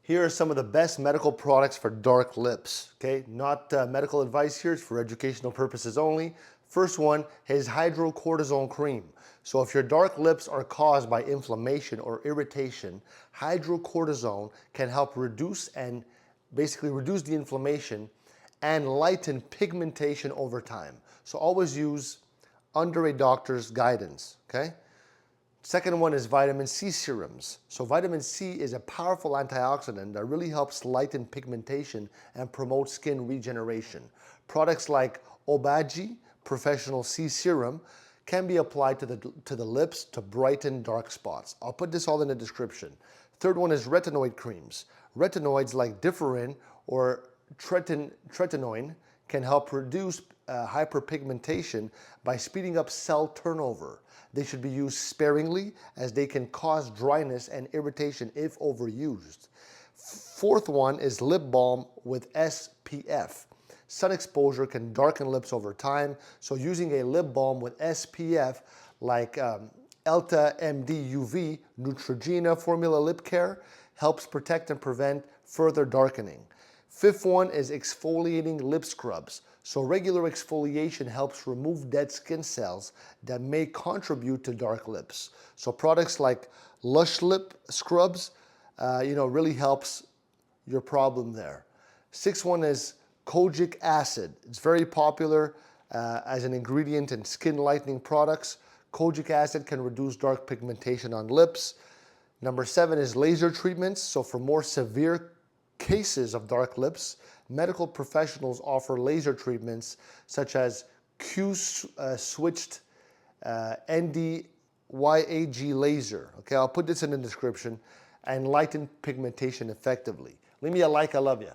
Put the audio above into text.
Here are some of the best medical products for dark lips, okay? Not medical advice here, it's for educational purposes only. First one is Hydrocortisone Cream. So if your dark lips are caused by inflammation or irritation, hydrocortisone can help reduce and basically reduce the inflammation and lighten pigmentation over time. So always use under a doctor's guidance, okay? Second one is vitamin C serums. So vitamin C is a powerful antioxidant that really helps lighten pigmentation and promote skin regeneration. Products like Obagi Professional-C Serum can be applied to the lips to brighten dark spots. I'll put this all in the description. Third one is retinoid creams. Retinoids like differin or tretinoin can help reduce hyperpigmentation by speeding up cell turnover. They should be used sparingly as they can cause dryness and irritation if overused. Fourth one is lip balm with SPF. Sun exposure can darken lips over time, so using a lip balm with SPF like Elta MD UV Neutrogena Formula Lip Care helps protect and prevent further darkening. Fifth one is exfoliating lip scrubs. So regular exfoliation helps remove dead skin cells that may contribute to dark lips. So products like Lush Lip Scrubs, really helps your problem there. Sixth one is kojic acid. It's very popular as an ingredient in skin lightening products. Kojic acid can reduce dark pigmentation on lips. Number 7 is laser treatments. So for more severe cases of dark lips, medical professionals offer laser treatments such as Q-switched ND-YAG laser. Okay, I'll put this in the description, and lighten pigmentation effectively. Leave me a like, I love you.